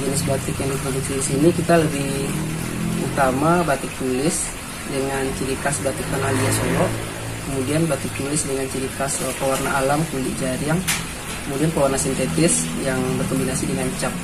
jenis batik yang diproduksi di sini kita lebih utama batik tulis dengan ciri khas batik Tanalia Solo, kemudian batik tulis dengan ciri khas pewarna alam kulit jariang, kemudian pewarna sintetis yang berkombinasi dengan cap.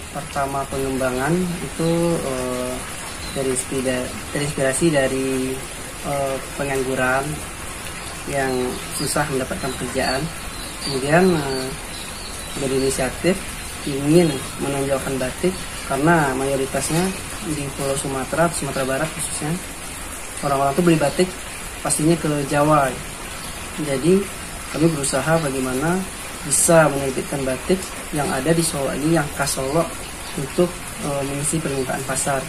Pertama pengembangan itu terinspirasi dari pengangguran yang susah mendapatkan pekerjaan. Kemudian berinisiatif ingin menonjolkan batik karena mayoritasnya di Pulau Sumatera Barat khususnya orang-orang tuh beli batik pastinya ke Jawa. Jadi kami berusaha bagaimana bisa menerbitkan batik yang ada di Solo ini, yang khas Solo, untuk mengisi permintaan pasar.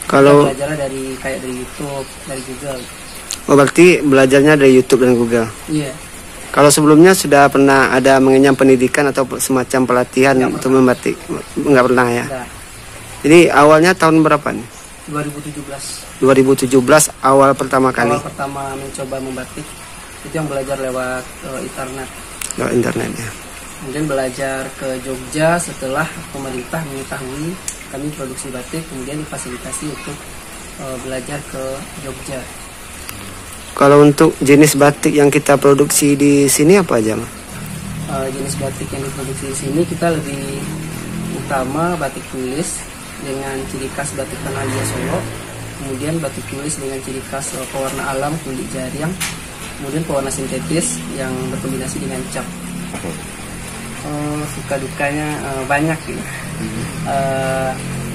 Kalau belajar dari YouTube, dari Google. Oh, berarti belajarnya dari YouTube dan Google. Iya. Kalau sebelumnya sudah pernah ada mengenyam pendidikan atau semacam pelatihan untuk membatik? Enggak pernah ya? Enggak. Jadi awalnya tahun berapa nih? 2017. 2017 awal pertama kali. Awal pertama mencoba membatik itu yang belajar lewat internet. Lewat internet ya. Kemudian belajar ke Jogja setelah pemerintah mengetahui kami produksi batik, kemudian difasilitasi untuk belajar ke Jogja. Kalau untuk jenis batik yang kita produksi di sini apa aja, Mas? Jenis batik yang diproduksi di sini kita lebih utama batik tulis dengan ciri khas batik Tanalia Solo, kemudian batik tulis dengan ciri khas pewarna alam kulit jariang, kemudian pewarna sintetis yang berkombinasi dengan cap. Suka dukanya banyak gitu.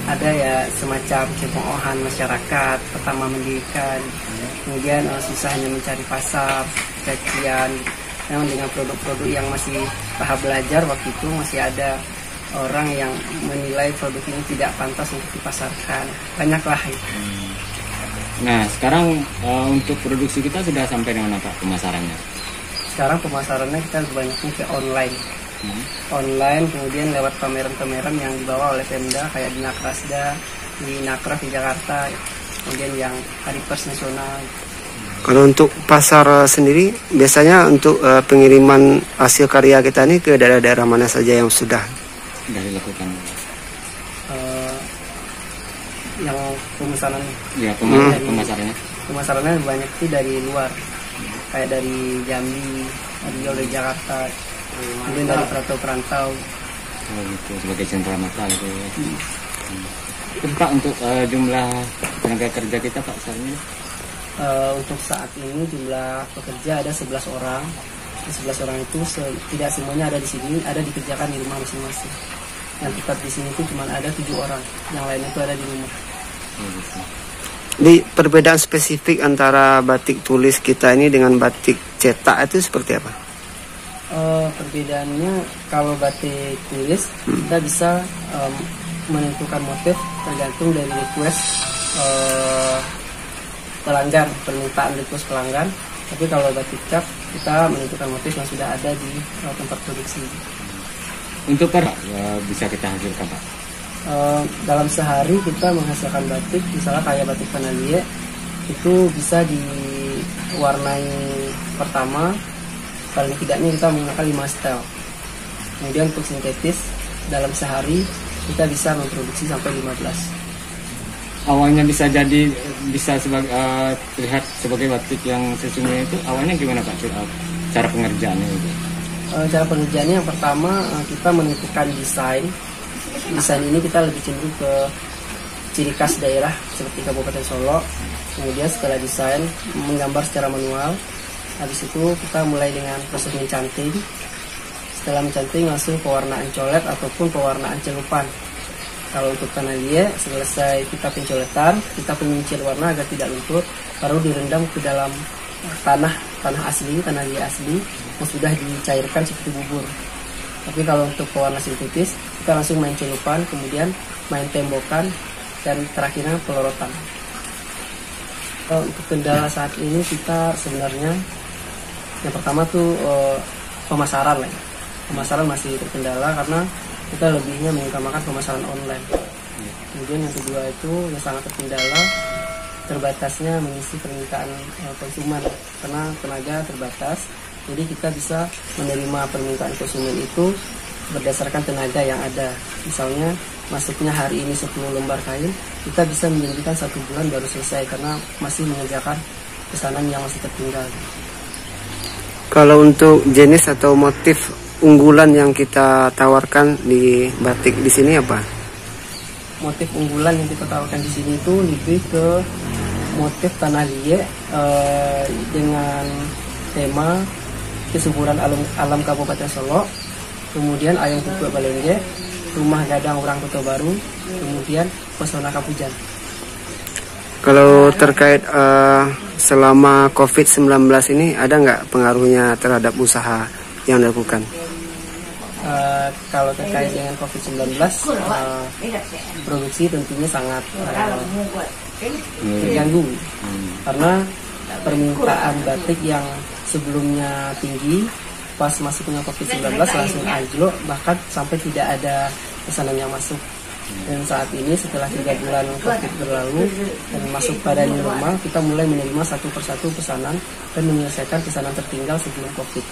Ada ya semacam cemoohan masyarakat pertama mendirikan, kemudian susahnya mencari pasar, cacian. Memang dengan produk-produk yang masih tahap belajar waktu itu masih ada orang yang menilai produk ini tidak pantas untuk dipasarkan. Banyaklah itu. Nah, sekarang untuk produksi kita sudah sampai dengan apa pemasarannya? Sekarang pemasarannya kita banyaknya ke online. Online, kemudian lewat pameran-pameran yang dibawa oleh Pemda kayak di Nakrasda, di Nakraf di Jakarta, kemudian yang Hari Pers Nasional. Kalau untuk pasar sendiri, biasanya untuk pengiriman hasil karya kita ini ke daerah-daerah mana saja yang sudah dilakukan? Yang pemesanan? Ya, pemasarannya banyak sih dari luar, kayak dari Jambi, dari Jakarta, kemudian dari perantau-perantau. Oh gitu, sebagai sentra mata gitu ya. Pak, untuk jumlah tenaga kerja kita Pak saat ini? Untuk saat ini jumlah pekerja ada 11 orang. 11 orang itu tidak semuanya ada di sini, ada dikerjakan di rumah masing-masing. Yang tetap di sini itu cuma ada 7 orang, yang lain itu ada di rumah. Di perbedaan spesifik antara batik tulis kita ini dengan batik cetak itu seperti apa? Perbedaannya kalau batik tulis kita bisa menentukan motif tergantung dari request pelanggan, permintaan request pelanggan. Tapi kalau batik cap kita menentukan motif yang sudah ada di tempat produksi. Untuk bisa kita hasilkan Pak? Dalam sehari kita menghasilkan batik, misalnya kayak batik Tanalia itu bisa diwarnai pertama paling tidaknya kita menggunakan 5 style. Kemudian untuk sintetis dalam sehari kita bisa memproduksi sampai 15. Awalnya bisa terlihat sebagai batik yang sesungguhnya itu awalnya gimana Pak? Cara pengerjaannya itu? Cara pengerjaannya yang pertama kita menentukan desain. Desain ini kita lebih cenderung ke ciri khas daerah seperti Kabupaten Solo. Kemudian setelah desain menggambar secara manual. Habis itu kita mulai dengan proses mencanting. Setelah mencanting langsung pewarnaan colet ataupun pewarnaan celupan. Kalau untuk Tanalia, selesai kita pencoletan, kita penyingkir warna agar tidak luntur, baru direndam ke dalam tanah asli, Tanalia asli, yang sudah dicairkan seperti bubur. Tapi kalau untuk pewarna sintetis, kita langsung main celupan, kemudian main tembokan, dan terakhirnya pelorotan. Untuk kendala saat ini kita sebenarnya, yang pertama tuh pemasaran lah. Pemasaran masih terkendala karena kita lebihnya mengutamakan pemasaran online. Kemudian yang kedua itu yang sangat terkendala terbatasnya mengisi permintaan konsumen karena tenaga terbatas. Jadi kita bisa menerima permintaan konsumen itu berdasarkan tenaga yang ada. Misalnya masuknya hari ini 10 lembar kain, kita bisa menjanjikan 1 bulan baru selesai karena masih mengerjakan pesanan yang masih tertinggal. Kalau untuk jenis atau motif unggulan yang kita tawarkan di batik di sini apa? Motif unggulan yang kita tawarkan di sini itu lebih ke motif Tanalia dengan tema kesuburan alam Kabupaten Solo, kemudian Ayam Kuku Balenge, Rumah Gadang Orang Kota Baru, kemudian Pesona Kapujan. Kalau terkait selama COVID-19 ini ada nggak pengaruhnya terhadap usaha yang dilakukan? Kalau terkait dengan COVID-19, produksi tentunya sangat terganggu karena permintaan batik yang sebelumnya tinggi pas masuknya COVID-19 langsung anjlok, bahkan sampai tidak ada pesanan yang masuk. Dan saat ini setelah 3 bulan COVID berlalu dan masuk pada new normal, kita mulai menerima satu persatu pesanan dan menyelesaikan pesanan tertinggal sebelum COVID.